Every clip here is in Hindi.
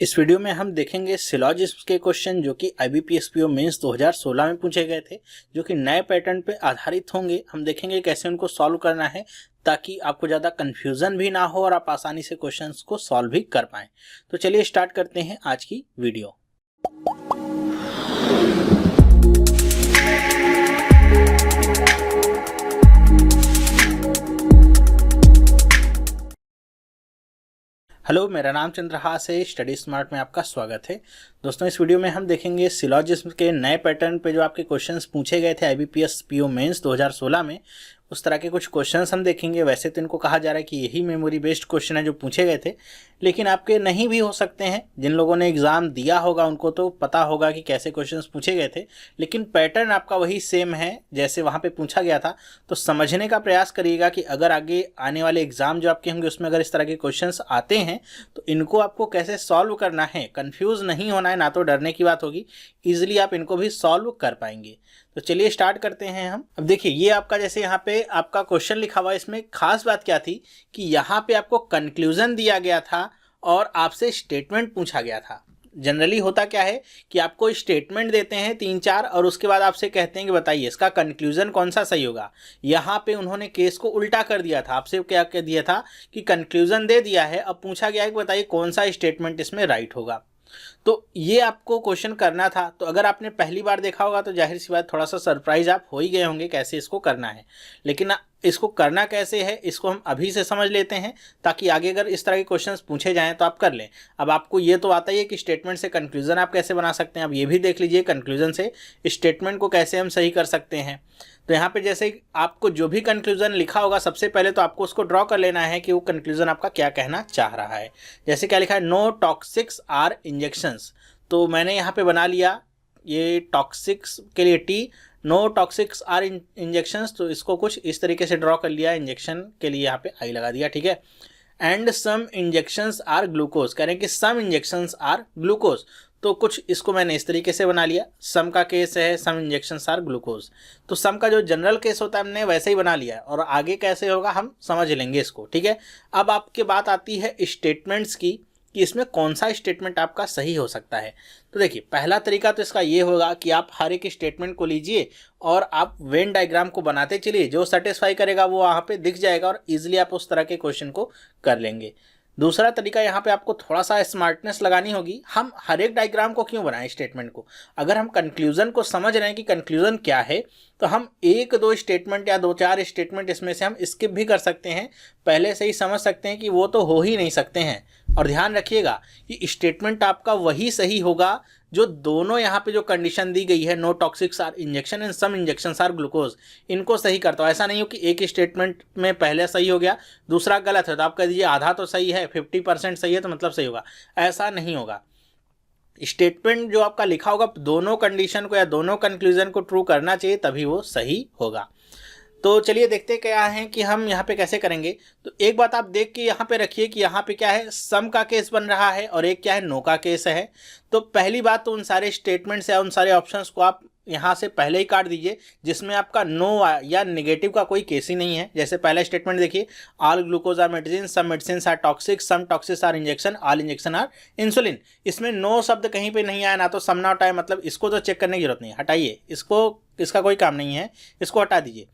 इस वीडियो में हम देखेंगे सिलॉजिस्म के क्वेश्चन जो कि IBPSPO मेंस 2016 में पूछे गए थे, जो कि नए पैटर्न पे आधारित होंगे। हम देखेंगे कैसे उनको सॉल्व करना है ताकि आपको ज़्यादा कन्फ्यूज़न भी ना हो और आप आसानी से क्वेश्चंस को सॉल्व भी कर पाएँ। तो चलिए स्टार्ट करते हैं आज की वीडियो। हेलो, मेरा नाम चंद्रहास है। स्टडी स्मार्ट में आपका स्वागत है। दोस्तों, इस वीडियो में हम देखेंगे सिलॉजिस्म के नए पैटर्न पे जो आपके क्वेश्चंस पूछे गए थे IBPSPO मेंस 2016 में, उस तरह के कुछ क्वेश्चंस हम देखेंगे। वैसे तो इनको कहा जा रहा है कि यही मेमोरी बेस्ड क्वेश्चन है जो पूछे गए थे, लेकिन आपके नहीं भी हो सकते हैं। जिन लोगों ने एग्ज़ाम दिया होगा उनको तो पता होगा कि कैसे क्वेश्चंस पूछे गए थे, लेकिन पैटर्न आपका वही सेम है जैसे वहाँ पे पूछा गया था। तो समझने का प्रयास करिएगा कि अगर आगे आने वाले एग्ज़ाम जो आपके होंगे उसमें अगर इस तरह के क्वेश्चंस आते हैं तो इनको आपको कैसे सॉल्व करना है। कंफ्यूज नहीं होना है, ना तो डरने की बात होगी, ईजिली आप इनको भी सॉल्व कर पाएंगे। तो चलिए स्टार्ट करते हैं हम। अब देखिए, ये आपका जैसे यहाँ पे आपका क्वेश्चन लिखा हुआ है, इसमें खास बात क्या थी कि यहाँ पे आपको कंक्लूजन दिया गया था और आपसे स्टेटमेंट पूछा गया था। जनरली होता क्या है कि आपको स्टेटमेंट देते हैं 3-4 और उसके बाद आपसे कहते हैं कि बताइए इसका कंक्लूजन कौन सा सही होगा। यहाँ पे उन्होंने केस को उल्टा कर दिया था। आपसे क्या कह दिया था कि कंक्लूजन दे दिया है, अब पूछा गया है कि बताइए कौन सा स्टेटमेंट इसमें राइट होगा। तो ये आपको क्वेश्चन करना था। तो अगर आपने पहली बार देखा होगा तो जाहिर सी बात थोड़ा सा सरप्राइज आप हो ही गए होंगे कैसे इसको करना है। लेकिन इसको करना कैसे है इसको हम अभी से समझ लेते हैं, ताकि आगे अगर इस तरह के क्वेश्चंस पूछे जाएं तो आप कर लें। अब आपको ये तो आता ही है कि स्टेटमेंट से कंक्लूजन आप कैसे बना सकते हैं। अब ये भी देख लीजिए कंक्लूजन से स्टेटमेंट को कैसे हम सही कर सकते हैं। तो यहाँ पे जैसे आपको जो भी कंक्लूजन लिखा होगा, सबसे पहले तो आपको उसको ड्रॉ कर लेना है कि वो कंक्लूजन आपका क्या कहना चाह रहा है। जैसे क्या लिखा है, नो टॉक्सिक्स आर इंजेक्शंस। तो मैंने यहाँ पे बना लिया ये टॉक्सिक्स के लिए T, no toxics are injections, तो इसको कुछ इस तरीके से ड्रॉ कर लिया। इंजेक्शन के लिए यहाँ पे आई लगा दिया, ठीक है। And some injections are glucose, कह रहे हैं कि सम इंजेक्शंस आर ग्लूकोज, तो कुछ इसको मैंने इस तरीके से बना लिया। सम का केस है सम इंजेक्शंस आर ग्लूकोज, तो सम का जो जनरल केस होता है हमने वैसे ही बना लिया है, और आगे कैसे होगा हम समझ लेंगे इसको, ठीक है। अब आपके बात आती है स्टेटमेंट्स की कि इसमें कौन सा स्टेटमेंट आपका सही हो सकता है। तो देखिए, पहला तरीका तो इसका ये होगा कि आप हर एक स्टेटमेंट को लीजिए और आप वेन डायग्राम को बनाते चलिए। जो सेटिस्फाई करेगा वो वहाँ पे दिख जाएगा और इजीली आप उस तरह के क्वेश्चन को कर लेंगे। दूसरा तरीका, यहाँ पे आपको थोड़ा सा स्मार्टनेस लगानी होगी। हम हर एक डायग्राम को क्यों बनाएं स्टेटमेंट को? अगर हम कंक्लूजन को समझ रहे हैं कि कंक्लूजन क्या है, तो हम 1-2 स्टेटमेंट या 2-4 स्टेटमेंट इसमें से हम स्किप भी कर सकते हैं। पहले से ही समझ सकते हैं कि वो तो हो ही नहीं सकते हैं। और ध्यान रखिएगा कि स्टेटमेंट आपका वही सही होगा जो दोनों यहाँ पे जो कंडीशन दी गई है, no toxics are injection and some injections are glucose, इनको सही करता हो। ऐसा नहीं हो कि एक स्टेटमेंट में पहले सही हो गया दूसरा गलत है तो आप कह दीजिए आधा तो सही है, 50% सही है तो मतलब सही होगा। ऐसा नहीं होगा। स्टेटमेंट जो आपका लिखा होगा दोनों कंडीशन को या दोनों कंक्लूजन को ट्रू करना चाहिए, तभी वो सही होगा। तो चलिए देखते क्या है कि हम यहाँ पे कैसे करेंगे। तो एक बात आप देख के यहाँ पे रखिए कि यहाँ पे क्या है, सम का केस बन रहा है और एक क्या है, नो का केस है। तो पहली बात तो उन सारे स्टेटमेंट्स या उन सारे ऑप्शंस को आप यहाँ से पहले ही काट दीजिए जिसमें आपका नो या नेगेटिव का कोई केस ही नहीं है। जैसे पहला स्टेटमेंट देखिए, all glucose are medicine, some medicine are toxic, some toxics are injection, all injection are insulin. इसमें नो शब्द कहीं पे नहीं आया, ना तो सम नॉट आए, मतलब इसको तो चेक करने की जरूरत नहीं है, हटाइए इसको, इसका कोई काम नहीं है, इसको हटा दीजिए।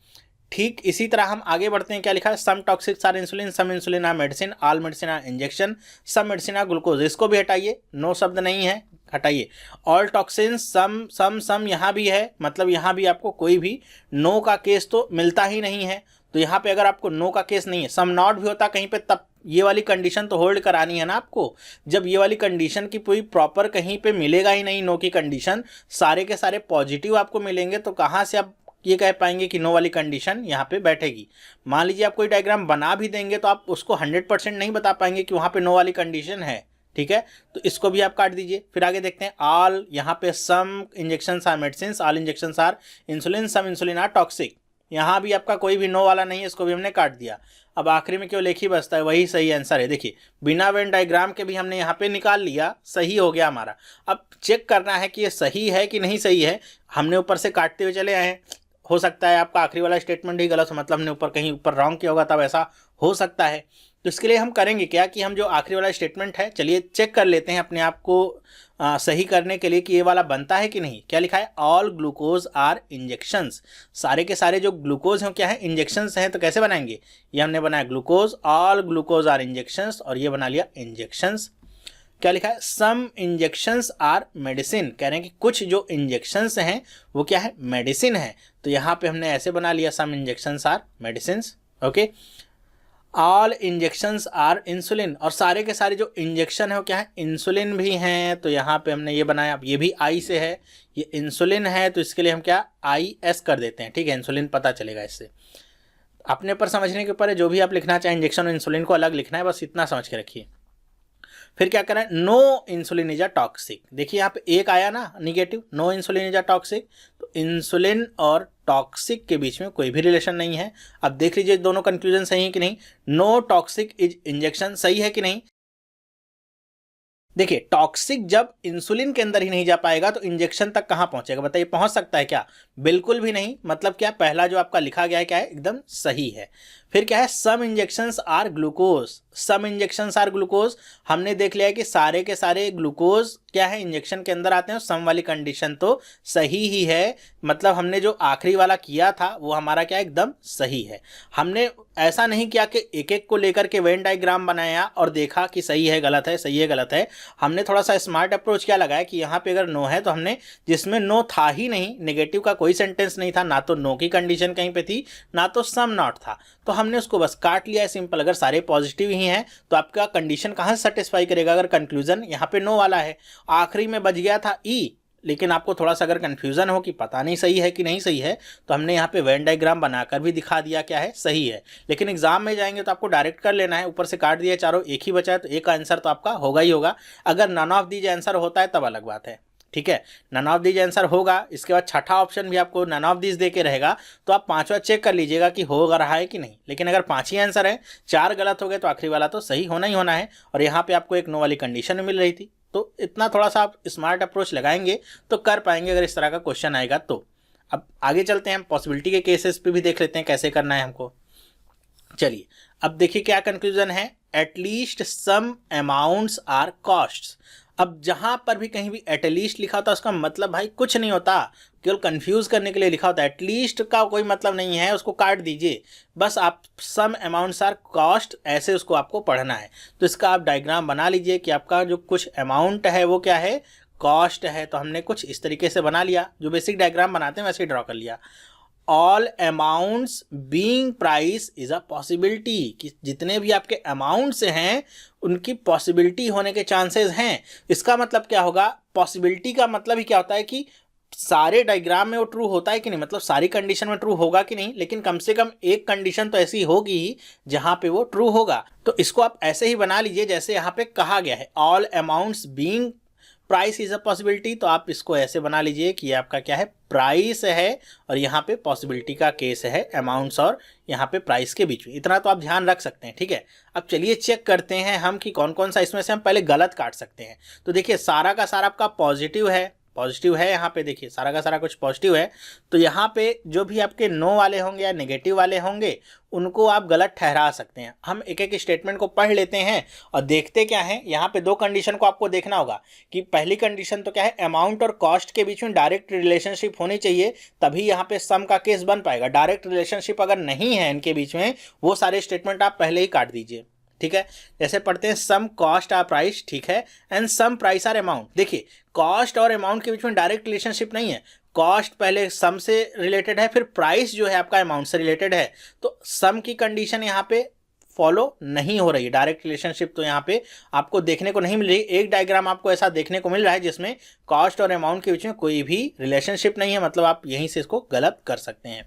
ठीक इसी तरह हम आगे बढ़ते हैं। क्या लिखा है, some toxics are insulin, some insulin are medicine, all medicine are injection, some medicine are glucose, इसको भी हटाइए, नो शब्द नहीं है, हटाइए। ऑल टॉक्सिन सम सम सम यहाँ भी है, मतलब यहाँ भी आपको कोई भी नो का केस तो मिलता ही नहीं है। तो यहाँ पे अगर आपको नो का केस नहीं है, सम नॉट भी होता कहीं पे, तब ये वाली कंडीशन तो होल्ड करानी है ना आपको। जब ये वाली कंडीशन की पूरी प्रॉपर कहीं पे मिलेगा ही नहीं, नो की कंडीशन सारे के सारे पॉजिटिव आपको मिलेंगे, तो कहाँ से आप ये कह पाएंगे कि नो वाली कंडीशन यहाँ पे बैठेगी। मान लीजिए आप कोई डायग्राम बना भी देंगे तो आप उसको 100% नहीं बता पाएंगे कि वहाँ पे नो वाली कंडीशन है, ठीक है। तो इसको भी आप काट दीजिए। फिर आगे देखते हैं, ऑल यहाँ पे some injections are medicine, all injections are insulin, some insulin are toxic, यहाँ भी आपका कोई भी नो वाला नहीं है, इसको भी हमने काट दिया। अब आखिरी में क्यों लिखी बचता है, वही सही आंसर है। देखिए, बिना वेन डायग्राम के भी हमने यहाँ पे निकाल लिया, सही हो गया हमारा। अब चेक करना है कि ये सही है कि नहीं सही है। हमने ऊपर से काटते हुए चले आए हैं, हो सकता है आपका आखिरी वाला स्टेटमेंट ही गलत हो, मतलब हमने ऊपर कहीं ऊपर रॉन्ग किया होगा, तब ऐसा हो सकता है। तो इसके लिए हम करेंगे क्या कि हम जो आखिरी वाला स्टेटमेंट है, चलिए चेक कर लेते हैं अपने आप को सही करने के लिए कि ये वाला बनता है कि नहीं। क्या लिखा है, ऑल ग्लूकोज आर इंजेक्शंस, सारे के सारे जो ग्लूकोज हैं क्या है, इंजेक्शंस हैं। तो कैसे बनाएंगे, ये हमने बनाया glucose, all glucose are injections, और ये बना लिया इंजेक्शंस। क्या लिखा है, सम इंजेक्शंस आर मेडिसिन, कह रहे हैं कि कुछ जो इंजेक्शंस हैं वो क्या है, मेडिसिन है। तो यहाँ पे हमने ऐसे बना लिया, some injections are medicine. Okay, all injections are insulin, और सारे के सारे जो इंजेक्शन है वो क्या है, इंसुलिन भी हैं। तो यहाँ पे हमने ये बनाया, अब ये भी आई से है, ये इंसुलिन है, तो इसके लिए हम क्या IS कर देते हैं। ठीक है, इंसुलिन पता चलेगा इससे। अपने पर समझने के ऊपर है, जो भी आप लिखना चाहें, इंजेक्शन और इंसुलिन को अलग लिखना है, बस इतना समझ के रखिए। फिर क्या करें, no insulin is a toxic, देखिए यहाँ पे एक आया ना negative, no insulin is a toxic. तो इंसुलिन और टॉक्सिक के बीच में कोई भी रिलेशन नहीं है। अब देख लीजिए दोनों कंक्लूजन सही है कि नहीं, नो टॉक्सिक इज इंजेक्शन सही है कि नहीं। देखिए टॉक्सिक जब इंसुलिन के अंदर ही नहीं जा पाएगा तो इंजेक्शन तक कहां पहुंचेगा, बताइए पहुंच सकता है क्या, बिल्कुल भी नहीं। मतलब क्या, पहला जो आपका लिखा गया है क्या है, एकदम सही है। फिर क्या है, some injections are glucose, some injections are glucose, हमने देख लिया है कि सारे के सारे ग्लूकोज क्या है, इंजेक्शन के अंदर आते हैं। सम वाली कंडीशन तो सही ही है, मतलब हमने जो आखिरी वाला किया था वो हमारा क्या एकदम सही है। हमने ऐसा नहीं किया कि एक एक को लेकर के वेन डायग्राम बनाया और देखा कि सही है गलत है, सही है गलत है। हमने थोड़ा सा स्मार्ट अप्रोच क्या लगाया कि यहाँ पे अगर नो है तो हमने, जिसमें नो था ही नहीं, नेगेटिव का कोई सेंटेंस नहीं था, ना तो नो की कंडीशन कहीं पे थी, ना तो सम नॉट था, तो हमने उसको बस काट लिया है सिंपल। अगर सारे पॉजिटिव ही हैं तो आपका कंडीशन कहाँ से सेटिस्फाई करेगा, अगर कंक्लूजन यहाँ पे नो वाला है। आखिरी में बच गया था ई, लेकिन आपको थोड़ा सा अगर कन्फ्यूजन हो कि पता नहीं सही है कि नहीं सही है, तो हमने यहाँ पे वेन डायग्राम बनाकर भी दिखा दिया क्या है, सही है। लेकिन एग्जाम में जाएंगे तो आपको डायरेक्ट कर लेना है, ऊपर से काट दिया चारों, एक ही बचा है तो एक आंसर तो आपका होगा ही होगा। अगर नन ऑफ दीज आंसर होता है तब अलग बात है। ठीक है, नन ऑफ दीज आंसर होगा, इसके बाद छठा ऑप्शन भी आपको नन ऑफ दीज दे के रहेगा, तो आप पांचवा चेक कर लीजिएगा कि होगा रहा है कि नहीं। लेकिन अगर 5 ही आंसर है, 4 गलत हो गए, तो आखिरी वाला तो सही होना ही होना है। और यहाँ पे आपको एक नो वाली कंडीशन मिल रही थी, तो इतना थोड़ा सा आप स्मार्ट अप्रोच लगाएंगे तो कर पाएंगे अगर इस तरह का क्वेश्चन आएगा तो। अब आगे चलते हैं, हम पॉसिबिलिटी के केसेस पे भी देख लेते हैं कैसे करना है हमको। चलिए अब देखिए क्या कंक्लूजन है, at least some amounts are costs. अब जहां पर भी कहीं भी एटलीस्ट लिखा होता है उसका मतलब भाई कुछ नहीं होता, केवल कंफ्यूज करने के लिए लिखा होता है। एटलीस्ट का कोई मतलब नहीं है, उसको काट दीजिए, बस आप सम अमाउंट्स आर कॉस्ट ऐसे उसको आपको पढ़ना है। तो इसका आप डायग्राम बना लीजिए कि आपका जो कुछ अमाउंट है वो क्या है, कॉस्ट है। तो हमने कुछ इस तरीके से बना लिया, जो बेसिक डायग्राम बनाते हैं वैसे ही ड्रॉ कर लिया। All amounts being price is a possibility, कि जितने भी आपके अमाउंट्स हैं उनकी पॉसिबिलिटी होने के चांसेस हैं। इसका मतलब क्या होगा, पॉसिबिलिटी का मतलब ही क्या होता है कि सारे डायग्राम में वो ट्रू होता है कि नहीं, मतलब सारी कंडीशन में ट्रू होगा कि नहीं, लेकिन कम से कम एक कंडीशन तो ऐसी होगी ही जहां पे वो ट्रू होगा। तो इसको आप ऐसे ही बना लीजिए जैसे यहाँ पे कहा गया है, all amounts being price is a possibility. तो आप इसको ऐसे बना लीजिए कि आपका क्या है, प्राइस है, और यहाँ पे पॉसिबिलिटी का केस है अमाउंट्स और यहाँ पे प्राइस के बीच में। इतना तो आप ध्यान रख सकते हैं। ठीक है, अब चलिए चेक करते हैं हम कि कौन कौन सा इसमें से हम पहले गलत काट सकते हैं। तो देखिए सारा का सारा आपका पॉजिटिव है, पॉजिटिव है, यहाँ पे देखिए सारा का सारा कुछ पॉजिटिव है। तो यहाँ पे जो भी आपके नो वाले होंगे या नेगेटिव वाले होंगे उनको आप गलत ठहरा सकते हैं। हम एक एक स्टेटमेंट को पढ़ लेते हैं और देखते क्या है। यहाँ पे 2 कंडीशन को आपको देखना होगा कि पहली कंडीशन तो क्या है, अमाउंट और कॉस्ट के बीच में डायरेक्ट रिलेशनशिप होनी चाहिए, तभी यहाँ पे सम का केस बन पाएगा। डायरेक्ट रिलेशनशिप अगर नहीं है इनके बीच में, वो सारे स्टेटमेंट आप पहले ही काट दीजिए। ठीक है, जैसे पढ़ते हैं, सम कॉस्ट आर प्राइस, ठीक है, and some price are amount. देखिए कॉस्ट और अमाउंट के बीच में डायरेक्ट रिलेशनशिप नहीं है, कॉस्ट पहले सम से रिलेटेड है, फिर प्राइस जो है आपका अमाउंट से रिलेटेड है। तो सम की कंडीशन यहाँ पे फॉलो नहीं हो रही है, डायरेक्ट रिलेशनशिप तो यहाँ पे आपको देखने को नहीं मिल रही। एक डायग्राम आपको ऐसा देखने को मिल रहा है जिसमें कॉस्ट और अमाउंट के बीच में कोई भी रिलेशनशिप नहीं है, मतलब आप यहीं से इसको गलत कर सकते हैं।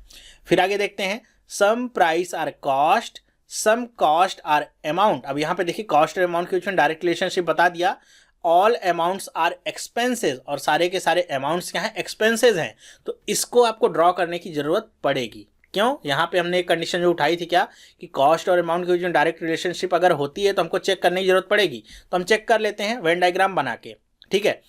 फिर आगे देखते हैं, some price are cost, some cost are amount. अब यहाँ पे देखिए कॉस्ट और अमाउंट के बीच में डायरेक्ट रिलेशनशिप बता दिया। ऑल अमाउंट्स आर एक्सपेंसेस, और सारे के सारे अमाउंट्स क्या हैं, एक्सपेंसेस हैं। तो इसको आपको ड्रॉ करने की जरूरत पड़ेगी। क्यों, यहाँ पे हमने एक कंडीशन जो उठाई थी क्या, कि कॉस्ट और अमाउंट के बीच में डायरेक्ट रिलेशनशिप अगर होती है तो हमको चेक करने की जरूरत पड़ेगी। तो हम चेक कर लेते हैं वेन डायग्राम बना के। ठीक है,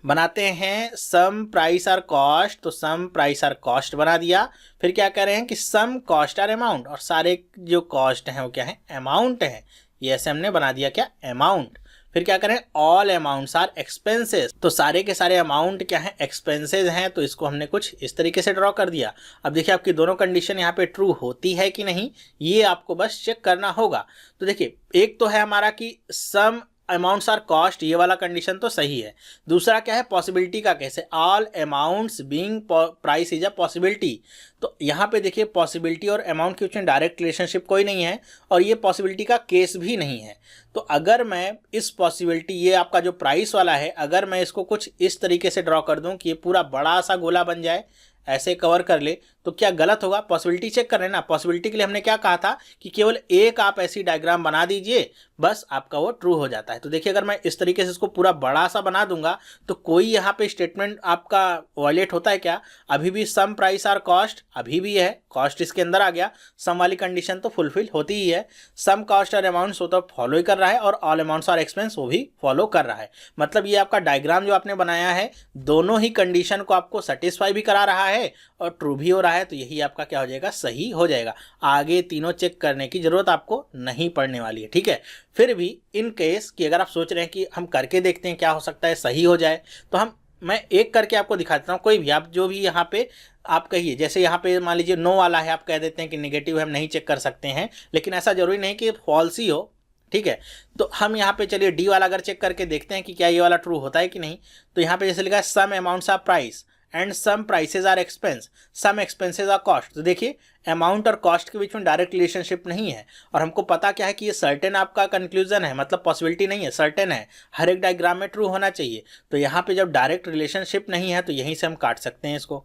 बनाते हैं सम प्राइस और कॉस्ट, तो सम प्राइस और कॉस्ट बना दिया। फिर क्या कर रहे हैं कि सम कॉस्ट और अमाउंट, और सारे जो कॉस्ट हैं वो क्या है, अमाउंट है। ये ऐसे हमने बना दिया क्या, अमाउंट। फिर क्या करें, ऑल अमाउंट्स आर एक्सपेंसेस, तो सारे के सारे अमाउंट क्या है, एक्सपेंसेस हैं, तो इसको हमने कुछ इस तरीके से ड्रॉ कर दिया। अब देखिए आपकी दोनों कंडीशन यहाँ पे ट्रू होती है कि नहीं, ये आपको बस चेक करना होगा। तो देखिए एक तो है हमारा कि सम अमाउंट्स आर कॉस्ट, ये वाला कंडीशन तो सही है। दूसरा क्या है, पॉसिबिलिटी का केस है, all amounts being price is a possibility. तो यहाँ पे देखिए पॉसिबिलिटी और अमाउंट के बीच में डायरेक्ट रिलेशनशिप कोई नहीं है, और ये पॉसिबिलिटी का केस भी नहीं है। तो अगर मैं इस पॉसिबिलिटी, ये आपका जो प्राइस वाला है, अगर मैं इसको कुछ इस तरीके से ड्रॉ कर दूं कि ये पूरा बड़ा सा गोला बन जाए, ऐसे कवर कर ले, तो क्या गलत होगा, पॉसिबिलिटी चेक कर रहे हैं ना। पॉसिबिलिटी के लिए हमने क्या कहा था कि केवल एक आप ऐसी डायग्राम बना दीजिए, बस आपका वो ट्रू हो जाता है। तो देखिए अगर मैं इस तरीके से इसको पूरा बड़ा सा बना दूंगा तो कोई यहाँ पे स्टेटमेंट आपका वायलेट होता है क्या, अभी भी सम प्राइस और कॉस्ट अभी भी है, कॉस्ट इसके अंदर आ गया, सम वाली कंडीशन तो फुलफिल होती ही है, सम कॉस्ट और अमाउंट्स वो तो फॉलो ही कर रहा है, और ऑल अमाउंट्स और एक्सपेंस वो भी फॉलो कर रहा है। मतलब ये आपका डायग्राम जो आपने बनाया है दोनों ही कंडीशन को आपको सेटिस्फाई भी करा रहा है और ट्रू भी हो रहा है, तो यही आपका क्या हो जाएगा, सही हो जाएगा। आगे तीनों चेक करने की जरूरत आपको नहीं पड़ने वाली है, ठीक है। फिर भी इन केस कि अगर आप सोच रहे हैं कि हम करके देखते हैं क्या हो सकता है सही हो जाए, तो मैं एक करके आपको दिखा देता हूँ। कोई भी आप जो भी यहाँ पे आप कहिए, जैसे यहाँ पे मान लीजिए नो वाला है, आप कह देते हैं कि नेगेटिव है, हम नहीं चेक कर सकते हैं, लेकिन ऐसा जरूरी नहीं कि फॉल्स ही हो, ठीक है। तो हम यहाँ पे चलिए डी वाला अगर चेक करके देखते हैं कि क्या ये वाला ट्रू होता है कि नहीं। तो यहाँ पे जैसे लिखा है some amounts are price and some prices are expense, some expenses are cost. तो देखिए अमाउंट और कॉस्ट के बीच में डायरेक्ट रिलेशनशिप नहीं है, और हमको पता क्या है कि ये सर्टेन आपका कंक्लूजन है, मतलब पॉसिबिलिटी नहीं है, सर्टेन है, हर एक डायग्राम में ट्रू होना चाहिए। तो यहाँ पे जब डायरेक्ट रिलेशनशिप नहीं है तो यहीं से हम काट सकते हैं इसको।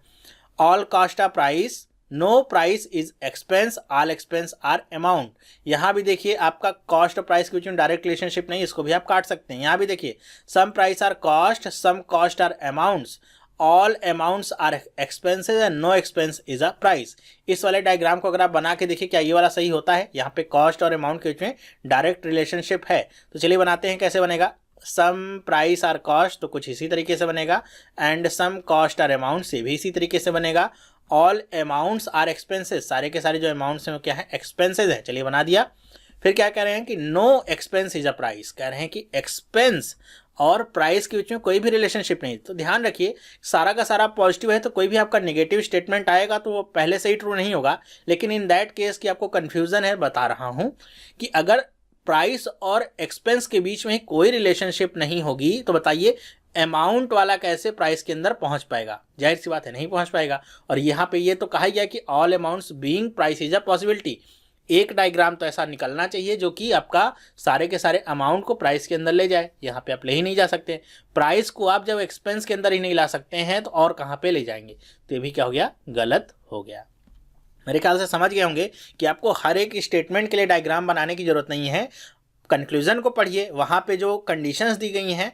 All cost are price, no price is expense, all expense are amount. यहाँ भी देखिए आपका कॉस्ट और प्राइस के बीच में डायरेक्ट रिलेशनशिप नहीं, इसको भी आप काट सकते हैं। यहाँ भी देखिए some price are cost, some cost are amounts, all amounts are expenses and no expense is a price. इस वाले डायग्राम को अगर आप बना के देखिए क्या ये वाला सही होता है, यहाँ पे कॉस्ट और अमाउंट के बीच में डायरेक्ट रिलेशनशिप है। तो चलिए बनाते हैं, कैसे बनेगा, सम प्राइस आर कॉस्ट तो कुछ इसी तरीके से बनेगा, and some cost are amount से भी इसी तरीके से बनेगा, ऑल अमाउंट्स आर एक्सपेंसेस, सारे के सारे जो अमाउंट्स हैं वो क्या है, एक्सपेंसेस है। चलिए बना दिया। फिर क्या कह रहे हैं कि no expense is a price, कह रहे हैं कि एक्सपेंस और प्राइस के बीच में कोई भी रिलेशनशिप नहीं। तो ध्यान रखिए सारा का सारा पॉजिटिव है, तो कोई भी आपका नेगेटिव स्टेटमेंट आएगा तो वो पहले से ही ट्रू नहीं होगा। लेकिन इन दैट केस की आपको कन्फ्यूजन है, बता रहा हूं कि अगर प्राइस और एक्सपेंस के बीच में कोई रिलेशनशिप नहीं होगी तो बताइए अमाउंट वाला कैसे प्राइस के अंदर पहुंच पाएगा, जाहिर सी बात है नहीं पहुंच पाएगा। और यहाँ पे ये तो कहा गया कि all amounts being price is a possibility. एक डायग्राम तो ऐसा निकलना चाहिए जो कि आपका सारे के सारे अमाउंट को प्राइस के अंदर ले जाए, यहाँ पे आप ले ही नहीं जा सकते। प्राइस को आप जब एक्सपेंस के अंदर ही नहीं ला सकते हैं तो और कहाँ पे ले जाएंगे, तो ये भी क्या हो गया, गलत हो गया। मेरे ख्याल से समझ गए होंगे कि आपको हर एक स्टेटमेंट के लिए डायग्राम बनाने की जरूरत नहीं है। कंक्लूजन को पढ़िए, वहाँ पे जो कंडीशंस दी गई हैं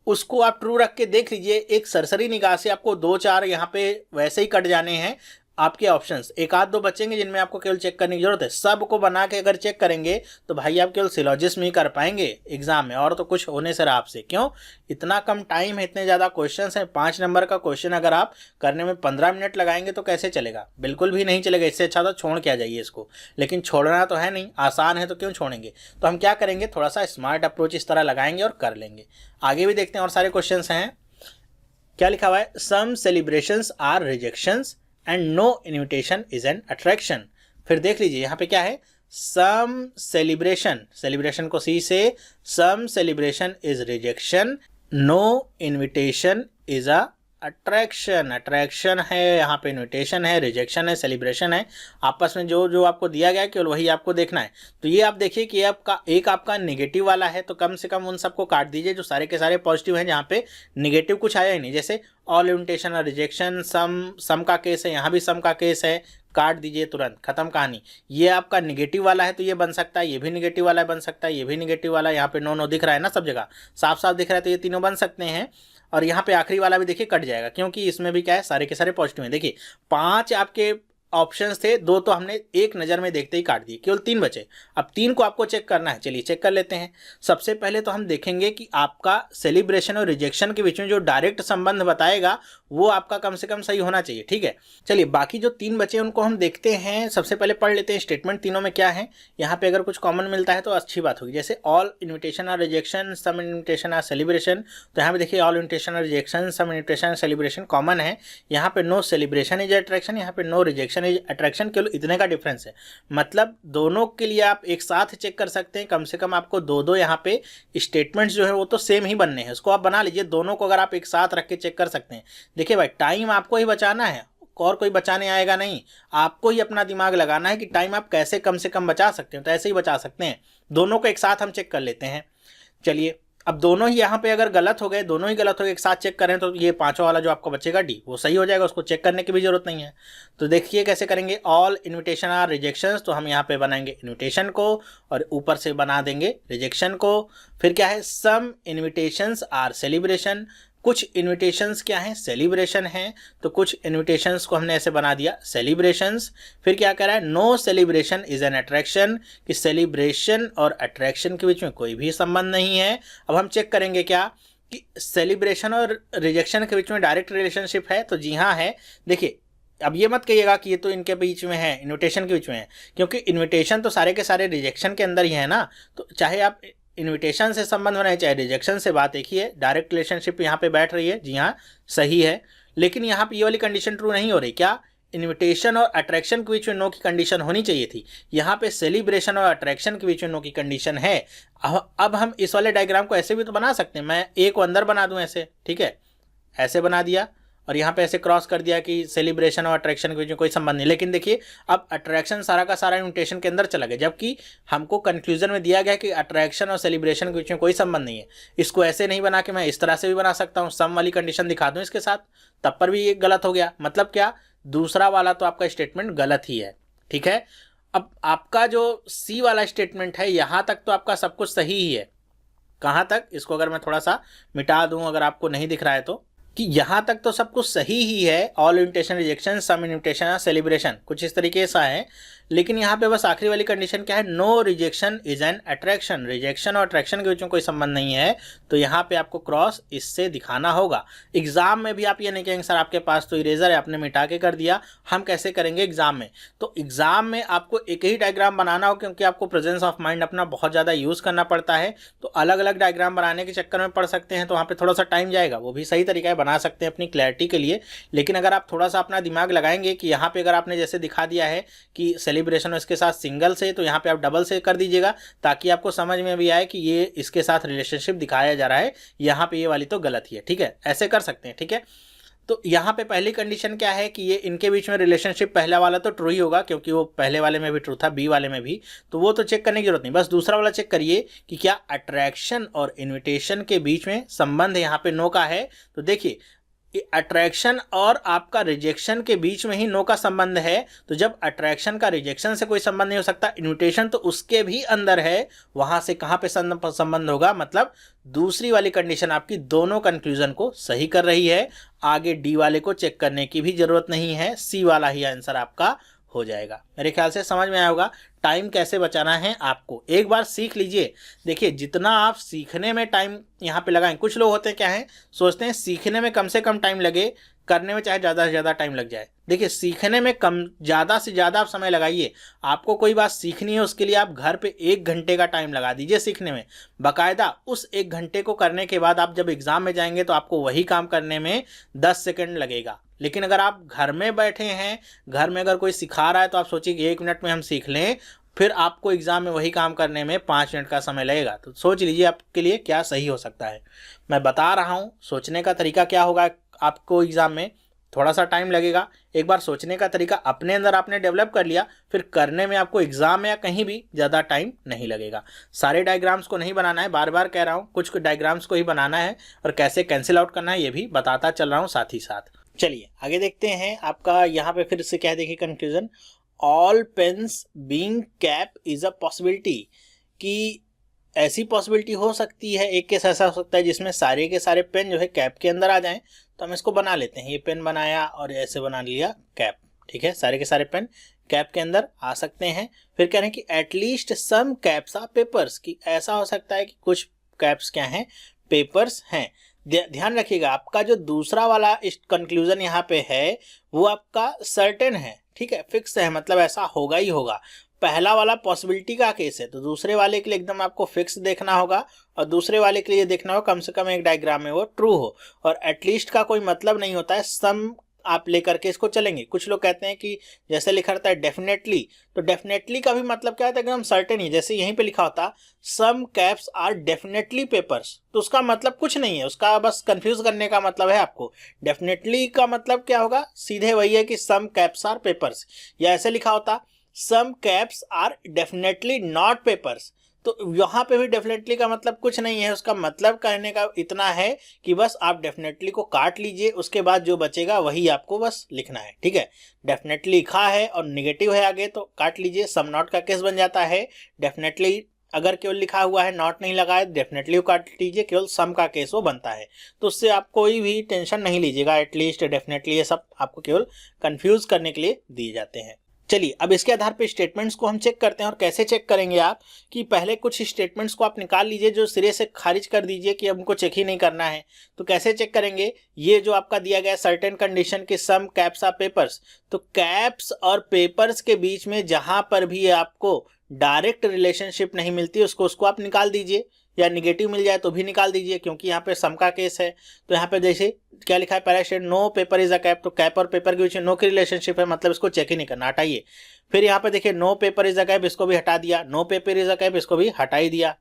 उसको आप ट्रू रख के देख लीजिए। एक सरसरी निगाह से आपको 2-4 यहाँ पे वैसे ही कट जाने हैं आपके ऑप्शंस, एक आध दो बचेंगे जिनमें आपको केवल चेक करने की जरूरत है। सब को बना के अगर चेक करेंगे तो भाई आप केवल सिलॉजिज्म ही कर पाएंगे एग्जाम में, और तो कुछ होने से रहा आपसे। क्यों, इतना कम टाइम है, इतने ज़्यादा क्वेश्चंस हैं। 5 नंबर का क्वेश्चन अगर आप करने में 15 मिनट लगाएंगे तो कैसे चलेगा, बिल्कुल भी नहीं चलेगा। इससे अच्छा तो छोड़ के आ जाइए इसको, लेकिन छोड़ना तो है नहीं, आसान है तो क्यों छोड़ेंगे। तो हम क्या करेंगे, थोड़ा सा स्मार्ट अप्रोच इस तरह लगाएंगे और कर लेंगे। आगे भी देखते हैं और सारे क्वेश्चन हैं। क्या लिखा हुआ है, some celebrations are rejections and no invitation is an attraction. फिर देख लीजिए यहाँ पे क्या है, सम सेलिब्रेशन, सेलिब्रेशन को सी से, some celebration is rejection, no invitation is a attraction. Attraction है, यहाँ पे इन्विटेशन है, रिजेक्शन है, सेलिब्रेशन है। आपस में जो जो आपको दिया गया केवल वही आपको देखना है। तो ये आप देखिए कि आपका नेगेटिव वाला है, तो कम से कम उन सबको काट दीजिए जो सारे के सारे पॉजिटिव हैं, जहाँ पे नेगेटिव कुछ आया ही नहीं। जैसे ऑल इन्विटेशन और रिजेक्शन, सम का केस है, यहाँ भी सम का केस है, काट दीजिए तुरंत, खत्म कहानी। ये आपका निगेटिव वाला है तो ये बन सकता है, ये भी निगेटिव वाला बन सकता है, ये भी निगेटिव वाला है। यहाँ पे नो दिख रहा है ना, सब जगह साफ साफ दिख रहा है, तो ये तीनों बन सकते हैं। और यहाँ पे आखिरी वाला भी देखिए कट जाएगा, क्योंकि इसमें भी क्या है, सारे के सारे पॉजिटिव हैं। देखिए 5 आपके ऑप्शंस थे, 2 तो हमने एक नज़र में देखते ही काट दिए, केवल 3 बचे। अब 3 को आपको चेक करना है, चलिए चेक कर लेते हैं। सबसे पहले तो हम देखेंगे कि आपका सेलिब्रेशन और रिजेक्शन के बीच में जो डायरेक्ट संबंध बताएगा वो आपका कम से कम सही होना चाहिए, ठीक है। चलिए बाकी जो 3 बचे उनको हम देखते हैं। सबसे पहले पढ़ लेते हैं स्टेटमेंट तीनों में क्या है। यहाँ पे अगर कुछ कॉमन मिलता है तो अच्छी बात होगी, जैसे all invitation are rejection, some invitation are celebration. तो यहाँ पे देखिए all invitation are rejection, some invitation are celebration common है। यहाँ पे नो सेलिब्रेशन इज अट्रैक्शन, यहाँ पे नो रिजेक्शन इज अट्रैक्शन, केवल इतने का डिफरेंस है। मतलब दोनों के लिए आप एक साथ चेक कर सकते हैं, कम से कम आपको दो यहाँ पे स्टेटमेंट्स जो है वो तो सेम ही बनने हैं, उसको आप बना लीजिए। दोनों को अगर आप एक साथ रख के चेक कर सकते हैं। देखिए भाई टाइम आपको ही बचाना है और कोई बचाने आएगा नहीं, आपको ही अपना दिमाग लगाना है कि टाइम आप कैसे कम से कम बचा सकते हो, तो ऐसे ही बचा सकते हैं। दोनों को एक साथ हम चेक कर लेते हैं। चलिए अब दोनों ही यहाँ पे अगर गलत हो गए, दोनों ही गलत हो गए, एक साथ चेक करें तो ये पांचवा वाला जो आपको बचेगा डी, वो सही हो जाएगा, उसको चेक करने की भी जरूरत नहीं है। तो देखिए कैसे करेंगे, ऑल इन्विटेशन आर रिजेक्शंस, तो हम यहाँ पे बनाएंगे इन्विटेशन को और ऊपर से बना देंगे रिजेक्शन को। फिर क्या है, सम इन्विटेशंस आर सेलिब्रेशन, कुछ इन्विटेशंस क्या हैं, सेलिब्रेशन हैं, तो कुछ इन्विटेशंस को हमने ऐसे बना दिया सेलिब्रेशंस। फिर क्या कह रहा है, no celebration is an attraction, कि सेलिब्रेशन और अट्रैक्शन के बीच में कोई भी संबंध नहीं है। अब हम चेक करेंगे क्या कि सेलिब्रेशन और रिजेक्शन के बीच में डायरेक्ट रिलेशनशिप है, तो जी हाँ है। देखिए अब ये मत कहिएगा कि ये तो इनके बीच में है, इन्विटेशन के बीच में है, क्योंकि इन्विटेशन तो सारे के सारे रिजेक्शन के अंदर ही है ना। तो चाहे आप इन्विटेशन से संबंध बनाए चाहे रिजेक्शन से, बात एक ही है, डायरेक्ट रिलेशनशिप यहाँ पे बैठ रही है, जी हाँ सही है। लेकिन यहाँ पे ये वाली कंडीशन ट्रू नहीं हो रही, क्या, इन्विटेशन और अट्रैक्शन के बीच में नो की कंडीशन होनी चाहिए थी, यहाँ पे सेलिब्रेशन और अट्रैक्शन के बीच में नो की कंडीशन है। अब हम इस वाले डायग्राम को ऐसे भी तो बना सकते हैं, मैं ए को अंदर बना दूं ऐसे, ठीक है, ऐसे बना दिया और यहाँ पे ऐसे क्रॉस कर दिया कि सेलिब्रेशन और अट्रैक्शन के बीच में कोई संबंध नहीं। लेकिन देखिए अब अट्रैक्शन सारा का सारा इन्विटेशन के अंदर चला गया, जबकि हमको कंक्लूजन में दिया गया कि अट्रैक्शन और सेलिब्रेशन के बीच में कोई संबंध नहीं है। इसको ऐसे नहीं बना के मैं इस तरह से भी बना सकता हूँ, सम वाली कंडीशन दिखा दूँ इसके साथ, तब पर भी ये गलत हो गया। मतलब क्या, दूसरा वाला तो आपका स्टेटमेंट गलत ही है, ठीक है। अब आपका जो सी वाला स्टेटमेंट है यहाँ तक तो आपका सब कुछ सही ही है। कहाँ तक, इसको अगर मैं थोड़ा सा मिटा दूँ, अगर आपको नहीं दिख रहा है तो, कि यहाँ तक तो सब कुछ सही ही है, all invitation rejection, some invitation celebration, कुछ इस तरीके से है। लेकिन यहाँ पे बस आखिरी वाली कंडीशन क्या है, no rejection is an attraction, rejection और अट्रैक्शन के बीच में कोई संबंध नहीं है, तो यहाँ पे आपको क्रॉस इससे दिखाना होगा। एग्जाम में भी आप ये नहीं कहेंगे सर आपके पास तो इरेजर है आपने मिटा के कर दिया, हम कैसे करेंगे एग्जाम में। तो एग्जाम में आपको एक ही डायग्राम बनाना हो, क्योंकि आपको प्रेजेंस ऑफ माइंड अपना बहुत ज़्यादा यूज़ करना पड़ता है, तो अलग अलग डायग्राम बनाने के चक्कर में पड़ सकते हैं, तो वहाँ पर थोड़ा सा टाइम जाएगा। वो भी सही तरीका है, बना सकते हैं अपनी क्लैरिटी के लिए। लेकिन अगर आप थोड़ा सा अपना दिमाग लगाएंगे कि यहाँ पे अगर आपने जैसे दिखा दिया है कि सेलिब्रेशन और इसके साथ सिंगल से, तो यहाँ पे आप डबल से कर दीजिएगा, ताकि आपको समझ में भी आए कि ये इसके साथ रिलेशनशिप दिखाया जा रहा है, यहाँ पे ये वाली तो गलत ही है, ठीक है, ऐसे कर सकते हैं, ठीक है। तो यहाँ पे पहली कंडीशन क्या है कि ये इनके बीच में रिलेशनशिप, पहला वाला तो ट्रू ही होगा क्योंकि वो पहले वाले में भी ट्रू था, बी वाले में भी, तो वो तो चेक करने की जरूरत नहीं। बस दूसरा वाला चेक करिए कि क्या अट्रैक्शन और इन्विटेशन के बीच में संबंध यहाँ पे नो का है। तो देखिए अट्रैक्शन और आपका रिजेक्शन के बीच में ही नो का संबंध है, तो जब अट्रैक्शन का रिजेक्शन से कोई संबंध नहीं हो सकता, इन्विटेशन तो उसके भी अंदर है, वहां से कहां पे संबंध होगा। मतलब दूसरी वाली कंडीशन आपकी दोनों कंक्लूजन को सही कर रही है, आगे डी वाले को चेक करने की भी जरूरत नहीं है, सी वाला ही आंसर आपका हो जाएगा। मेरे ख्याल से समझ में आया होगा टाइम कैसे बचाना है आपको, एक बार सीख लीजिए। देखिए जितना आप सीखने में टाइम यहाँ पे लगाएं, कुछ लोग होते हैं क्या है, सोचते हैं सीखने में कम से कम टाइम लगे, करने में चाहे ज़्यादा से ज़्यादा टाइम लग जाए। देखिए सीखने में कम ज़्यादा से ज़्यादा आप समय लगाइए। आपको कोई बात सीखनी है उसके लिए आप घर पे 1 घंटे का टाइम लगा दीजिए सीखने में, बाकायदा उस 1 घंटे को करने के बाद आप जब एग्ज़ाम में जाएंगे तो आपको वही काम करने में 10 सेकंड लगेगा। लेकिन अगर आप घर में बैठे हैं, घर में अगर कोई सिखा रहा है तो आप सोचिए कि 1 मिनट में हम सीख लें, फिर आपको एग्ज़ाम में वही काम करने में 5 मिनट का समय लगेगा। तो सोच लीजिए आपके लिए क्या सही हो सकता है। मैं बता रहा हूँ सोचने का तरीका क्या होगा, आपको एग्ज़ाम में थोड़ा सा टाइम लगेगा। एक बार सोचने का तरीका अपने अंदर आपने डेवलप कर लिया, फिर करने में आपको एग्ज़ाम में या कहीं भी ज़्यादा टाइम नहीं लगेगा। सारे डायग्राम्स को नहीं बनाना है, बार बार कह रहा हूँ, कुछ डायग्राम्स को ही बनाना है और कैसे कैंसिल आउट करना है ये भी बताता चल रहा हूँ साथ ही साथ। चलिए आगे देखते हैं। आपका यहाँ पे फिर से क्या है, देखिए conclusion, all pens being cap is a possibility, कि ऐसी पॉसिबिलिटी हो सकती है, एक केस ऐसा हो सकता है जिसमें सारे के सारे पेन जो है कैप के अंदर आ जाएं। तो हम इसको बना लेते हैं, ये पेन बनाया और ऐसे बना लिया कैप, ठीक है, सारे के सारे पेन कैप के अंदर आ सकते हैं। फिर कह रहे हैं कि at least some caps are papers, कि ऐसा हो सकता है कि कुछ कैप्स क्या हैं, पेपर्स हैं। ध्यान रखिएगा, आपका जो दूसरा वाला कंक्लूजन यहाँ पे है वो आपका सर्टेन है, ठीक है, फिक्स है, मतलब ऐसा होगा ही होगा। पहला वाला पॉसिबिलिटी का केस है, तो दूसरे वाले के लिए एकदम आपको फिक्स देखना होगा, और दूसरे वाले के लिए देखना होगा कम से कम एक डायग्राम में वो ट्रू हो। और एटलीस्ट का कोई मतलब नहीं होता है, सम आप लेकर के इसको चलेंगे। कुछ लोग कहते हैं कि जैसे लिखा रहता है डेफिनेटली, तो डेफिनेटली का भी मतलब क्या होता है, एकदम सर्टेन ही। जैसे यहीं पे लिखा होता some caps are definitely papers, तो उसका मतलब कुछ नहीं है, उसका बस कंफ्यूज करने का मतलब है आपको। डेफिनेटली का मतलब क्या होगा, सीधे वही है कि सम कैप्स आर पेपर्स। या ऐसे लिखा होता some caps are definitely not papers, तो यहाँ पे भी डेफिनेटली का मतलब कुछ नहीं है। उसका मतलब कहने का इतना है कि बस आप डेफिनेटली को काट लीजिए, उसके बाद जो बचेगा वही आपको बस लिखना है, ठीक है। डेफिनेटली लिखा है और निगेटिव है आगे तो काट लीजिए, सम नॉट का केस बन जाता है। डेफिनेटली अगर केवल लिखा हुआ है, नॉट नहीं लगा है, डेफिनेटली काट लीजिए, केवल सम का केस वो बनता है। तो उससे आप कोई भी टेंशन नहीं लीजिएगा, एटलीस्ट डेफिनेटली ये सब आपको केवल कंफ्यूज करने के लिए दिए जाते हैं। चलिए अब इसके आधार पे स्टेटमेंट्स को हम चेक करते हैं। और कैसे चेक करेंगे आप, कि पहले कुछ स्टेटमेंट्स को आप निकाल लीजिए जो सिरे से खारिज कर दीजिए कि हमको चेक ही नहीं करना है। तो कैसे चेक करेंगे, ये जो आपका दिया गया सर्टेन कंडीशन के सम कैप्स आर पेपर्स, तो कैप्स और पेपर्स के बीच में जहां पर भी आपको डायरेक्ट रिलेशनशिप नहीं मिलती उसको आप निकाल दीजिए, या निगेटिव मिल जाए तो भी निकाल दीजिए, क्योंकि यहाँ पे सम का केस है। तो यहाँ पे जैसे क्या लिखा है, पहला state no paper is a cap, तो कैप और पेपर के बीच में नो की रिलेशनशिप है, मतलब इसको चेक ही नहीं करना, हटाइए। फिर यहाँ पे देखिए no paper is a cap, इसको भी हटा दिया, no paper is a cap, इसको भी हटा ही दिया,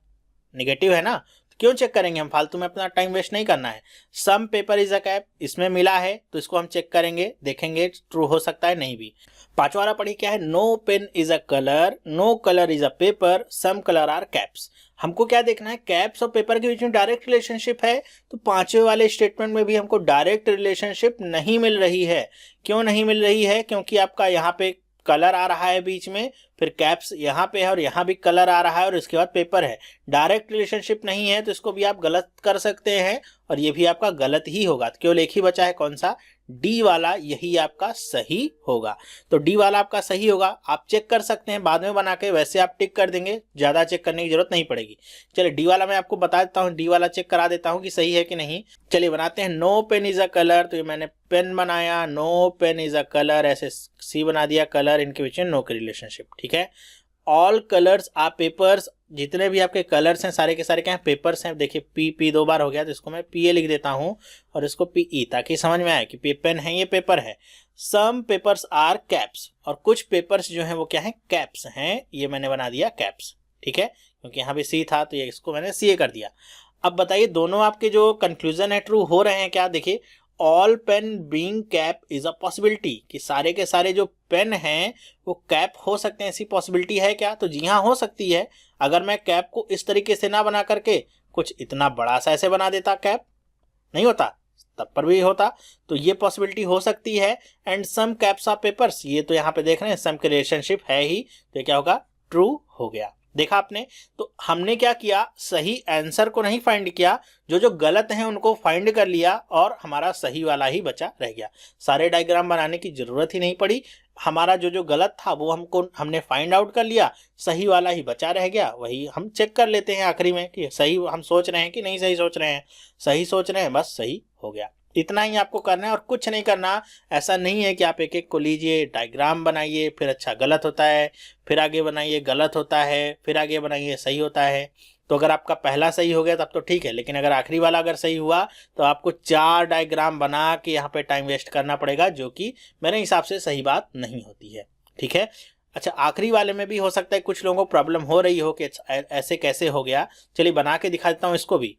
निगेटिव है ना, तो क्यों चेक करेंगे हम, फालतू में अपना टाइम वेस्ट नहीं करना है। सम पेपर इज अ कैप, इसमें मिला है तो इसको हम चेक करेंगे, देखेंगे ट्रू हो सकता है नहीं भी। पांचवा वाला पढ़िए क्या है, no pen is a colour, no colour is a paper, some colour are caps. हमको क्या देखना है, कैप्स और पेपर के बीच में डायरेक्ट रिलेशनशिप है, तो पांचवे वाले स्टेटमेंट में भी हमको डायरेक्ट रिलेशनशिप नहीं मिल रही है। क्यों नहीं मिल रही है, क्योंकि आपका यहाँ पे कलर आ रहा है बीच में, फिर कैप्स यहाँ पे है और यहाँ भी कलर आ रहा है और इसके बाद पेपर है, डायरेक्ट रिलेशनशिप नहीं है, तो इसको भी आप गलत कर सकते हैं और ये भी आपका गलत ही होगा। तो केवल एक ही बचा है, कौन सा, डी वाला, यही आपका सही होगा। तो डी वाला आपका सही होगा, आप चेक कर सकते हैं बाद में बना के, वैसे आप टिक कर देंगे, ज्यादा चेक करने की जरूरत नहीं पड़ेगी। चलिए डी वाला मैं आपको बता देता हूँ, डी वाला चेक करा देता हूँ कि सही है कि नहीं। चलिए बनाते हैं, no pen is a colour, तो ये मैंने पेन बनाया, no pen is a colour, ऐसे सी बना दिया, कलर इनके बीच में नो की रिलेशनशिप, ठीक है। ऑल कलर्स आर पेपर्स, जितने भी आपके कलर्स हैं सारे के सारे क्या हैं, पेपर्स हैं। देखिए पी दो बार हो गया, तो इसको मैं पी ए लिख देता हूं और इसको पी ई, ताकि समझ में आए कि पेन है, ये पेपर है। सम पेपर्स आर कैप्स, और कुछ पेपर्स जो हैं वो क्या है, कैप्स हैं, ये मैंने बना दिया कैप्स, ठीक है, क्योंकि यहाँ पे सी था तो ये इसको मैंने सी ए कर दिया। अब बताइए दोनों आपके जो कंक्लूजन है ट्रू हो रहे हैं क्या, देखिए all pen being cap is a possibility, कि सारे के सारे जो पेन हैं वो कैप हो सकते हैं, ऐसी पॉसिबिलिटी है क्या, तो जी हाँ हो सकती है। अगर मैं कैप को इस तरीके से ना बना करके कुछ इतना बड़ा सा ऐसे बना देता, कैप नहीं होता तब पर भी होता, तो ये पॉसिबिलिटी हो सकती है। And some caps are papers, ये तो यहाँ पे देख रहे हैं सम के रिलेशनशिप है ही, तो ये क्या होगा, ट्रू हो गया। देखा आपने, तो हमने क्या किया, सही आंसर को नहीं फाइंड किया, जो गलत है उनको फाइंड कर लिया और हमारा सही वाला ही बचा रह गया। सारे डायग्राम बनाने की जरूरत ही नहीं पड़ी, हमारा जो गलत था वो हमने फाइंड आउट कर लिया, सही वाला ही बचा रह गया, वही हम चेक कर लेते हैं आखिरी में कि सही हम सोच रहे हैं कि नहीं सही सोच रहे हैं। सही सोच रहे हैं, बस सही हो गया। इतना ही आपको करना है और कुछ नहीं करना। ऐसा नहीं है कि आप एक एक को लीजिए, डायग्राम बनाइए, फिर अच्छा गलत होता है, फिर आगे बनाइए गलत होता है, फिर आगे बनाइए सही होता है। तो अगर आपका पहला सही हो गया तब तो ठीक है, लेकिन अगर आखिरी वाला अगर सही हुआ तो आपको 4 डायग्राम बना के यहाँ पे टाइम वेस्ट करना पड़ेगा, जो कि मेरे हिसाब से सही बात नहीं होती है, ठीक है। अच्छा आखिरी वाले में भी हो सकता है कुछ लोगों को प्रॉब्लम हो रही हो कि ऐसे कैसे हो गया। चलिए बना के दिखा देता हूँ इसको भी,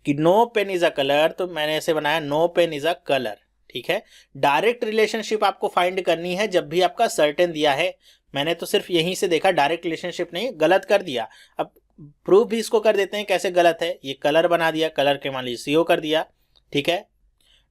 कि no pen is a colour, तो मैंने ऐसे बनाया no pen is a colour, ठीक है। डायरेक्ट रिलेशनशिप आपको फाइंड करनी है जब भी आपका सर्टेन दिया है। मैंने तो सिर्फ यहीं से देखा, डायरेक्ट रिलेशनशिप नहीं, गलत कर दिया। अब प्रूफ भी इसको कर देते हैं कैसे गलत है। ये कलर बना दिया, कलर के मान लीजिए सीओ कर दिया, ठीक है।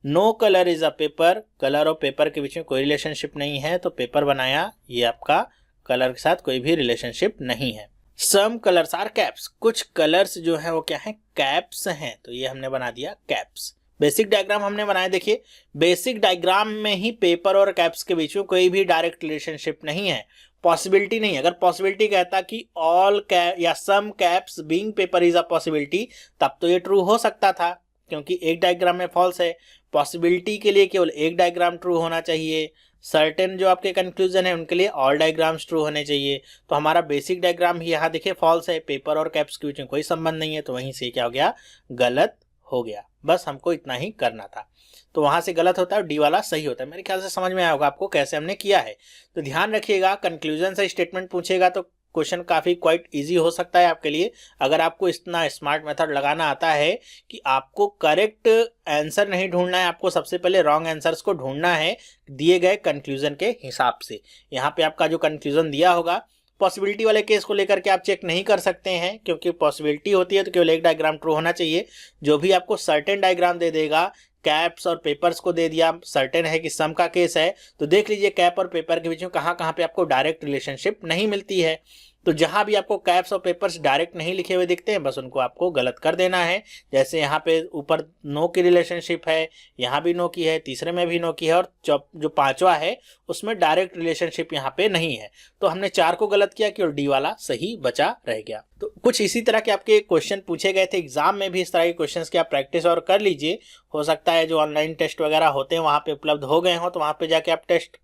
No colour is a paper, colour और पेपर के बीच में कोई रिलेशनशिप नहीं है, तो पेपर बनाया, ये आपका कलर के साथ कोई भी रिलेशनशिप नहीं है। सम कलर्स आर कैप्स, कुछ कलर्स जो है वो क्या है, कैप्स हैं, तो ये हमने बना दिया कैप्स। बेसिक डायग्राम हमने बनाया। देखिए बेसिक डायग्राम में ही पेपर और कैप्स के बीच में कोई भी डायरेक्ट रिलेशनशिप नहीं है, पॉसिबिलिटी नहीं है। अगर पॉसिबिलिटी कहता कि ऑल कैप या some caps being paper is a possibility, तब तो ये ट्रू हो सकता था, क्योंकि एक डायग्राम में फॉल्स है। पॉसिबिलिटी के लिए केवल एक डायग्राम ट्रू होना चाहिए, सर्टेन जो आपके कंक्लूजन है उनके लिए ऑल डायग्राम्स ट्रू होने चाहिए। तो हमारा बेसिक डायग्राम ही यहाँ देखिए फॉल्स है, पेपर और कैप्स के बीच में कोई संबंध नहीं है, तो वहीं से क्या हो गया, गलत हो गया। बस हमको इतना ही करना था। तो वहां से गलत होता है और डी वाला सही होता है। मेरे ख्याल से समझ में आया होगा आपको कैसे हमने किया है। तो ध्यान रखिएगा, कंक्लूजन से स्टेटमेंट पूछेगा तो क्वेश्चन काफी क्वाइट इजी हो सकता है आपके लिए, अगर आपको इतना स्मार्ट मेथड लगाना आता है कि आपको करेक्ट आंसर नहीं ढूंढना है, आपको सबसे पहले रॉन्ग आंसर्स को ढूंढना है दिए गए कंक्लूजन के हिसाब से। यहाँ पे आपका जो कंक्लूजन दिया होगा, पॉसिबिलिटी वाले केस को लेकर के आप चेक नहीं कर सकते हैं, क्योंकि पॉसिबिलिटी होती है तो केवल एक डायग्राम ट्रू होना चाहिए। जो भी आपको सर्टेन डायग्राम दे देगा, कैप्स और पेपर्स को दे दिया, सर्टेन है कि सम का केस है, तो देख लीजिए कैप और पेपर के बीच में कहाँ कहाँ पे आपको डायरेक्ट रिलेशनशिप नहीं मिलती है। तो जहां भी आपको कैप्स और पेपर्स डायरेक्ट नहीं लिखे हुए दिखते हैं, बस उनको आपको गलत कर देना है। जैसे यहाँ पे ऊपर नो की रिलेशनशिप है, यहाँ भी नो की है, तीसरे में भी नो की है, और जो पांचवा है उसमें डायरेक्ट रिलेशनशिप यहाँ पे नहीं है। तो हमने 4 को गलत किया कि और डी वाला सही बचा रह गया। तो कुछ इसी तरह के आपके क्वेश्चन पूछे गए थे एग्जाम में भी, इस तरह के क्वेश्चन की आप प्रैक्टिस और कर लीजिए। हो सकता है जो ऑनलाइन टेस्ट वगैरह होते हैं वहां पे उपलब्ध हो गए हो, तो वहां पे जाके आप टेस्ट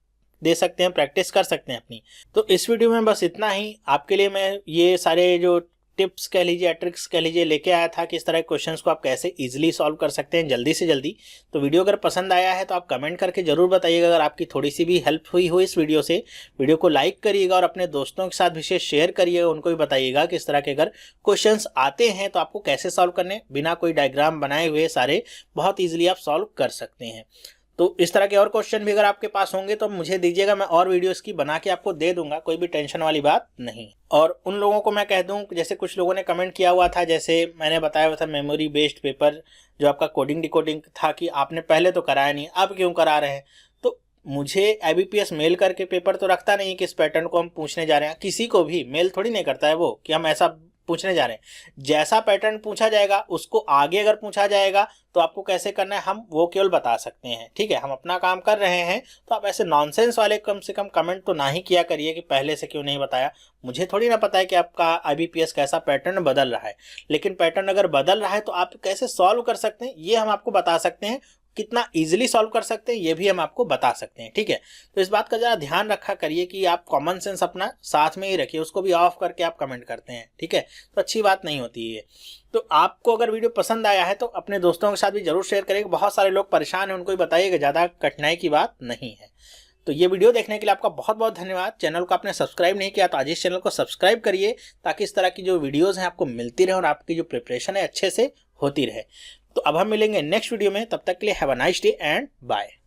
दे सकते हैं, प्रैक्टिस कर सकते हैं अपनी। तो इस वीडियो में बस इतना ही। आपके लिए मैं ये सारे जो टिप्स कह लीजिए, ट्रिक्स कह लीजिए, लेके आया था कि इस तरह के क्वेश्चंस को आप कैसे इजीली सॉल्व कर सकते हैं जल्दी से जल्दी। तो वीडियो अगर पसंद आया है तो आप कमेंट करके जरूर बताइएगा। अगर आपकी थोड़ी सी भी हेल्प हुई हो इस वीडियो से, वीडियो को लाइक करिएगा और अपने दोस्तों के साथ विशेष शेयर करिएगा, उनको भी बताइएगा कि इस तरह के अगर क्वेश्चंस आते हैं तो आपको कैसे सॉल्व करने, बिना कोई डायग्राम बनाए हुए सारे बहुत ईजिली आप सॉल्व कर सकते हैं। तो इस तरह के और क्वेश्चन भी अगर आपके पास होंगे तो मुझे दीजिएगा, मैं और वीडियोस की बना के आपको दे दूंगा, कोई भी टेंशन वाली बात नहीं। और उन लोगों को मैं कह दूं, जैसे कुछ लोगों ने कमेंट किया हुआ था, जैसे मैंने बताया हुआ था मेमोरी बेस्ड पेपर जो आपका कोडिंग डिकोडिंग था, कि आपने पहले तो कराया नहीं, अब क्यों करा रहे हैं। तो मुझे IBPS मेल करके पेपर तो रखता नहीं कि इस पैटर्न को हम पूछने जा रहे हैं, किसी को भी मेल थोड़ी नहीं करता है वो कि हम ऐसा पूछने जा रहे हैं। जैसा पैटर्न पूछा जाएगा उसको आगे अगर पूछा जाएगा तो आपको कैसे करना है हम वो केवल बता सकते हैं, ठीक है। हम अपना काम कर रहे हैं, तो आप ऐसे नॉनसेंस वाले कम से कम कमेंट तो ना ही किया करिए कि पहले से क्यों नहीं बताया। मुझे थोड़ी ना पता है कि आपका IBPS कैसा पैटर्न बदल रहा है, लेकिन पैटर्न अगर बदल रहा है तो आप कैसे सॉल्व कर सकते हैं ये हम आपको बता सकते हैं। कितना इजीली सॉल्व कर सकते हैं ये भी हम आपको बता सकते हैं, ठीक है। तो इस बात का जरा ध्यान रखा करिए कि आप कॉमन सेंस अपना साथ में ही रखिए, उसको भी ऑफ करके आप कमेंट करते हैं, ठीक है, तो अच्छी बात नहीं होती है। तो आपको अगर वीडियो पसंद आया है तो अपने दोस्तों के साथ भी जरूर शेयर करिएगा। बहुत सारे लोग परेशान हैं, उनको भी बताइएगा, ज़्यादा कठिनाई की बात नहीं है। तो ये वीडियो देखने के लिए आपका बहुत बहुत धन्यवाद। चैनल को आपने सब्सक्राइब नहीं किया तो आज इस चैनल को सब्सक्राइब करिए, ताकि इस तरह की जो वीडियोज़ हैं आपको मिलती रहे और आपकी जो प्रिपरेशन है अच्छे से होती रहे। तो अब हम मिलेंगे नेक्स्ट वीडियो में, तब तक के लिए have a nice day and bye.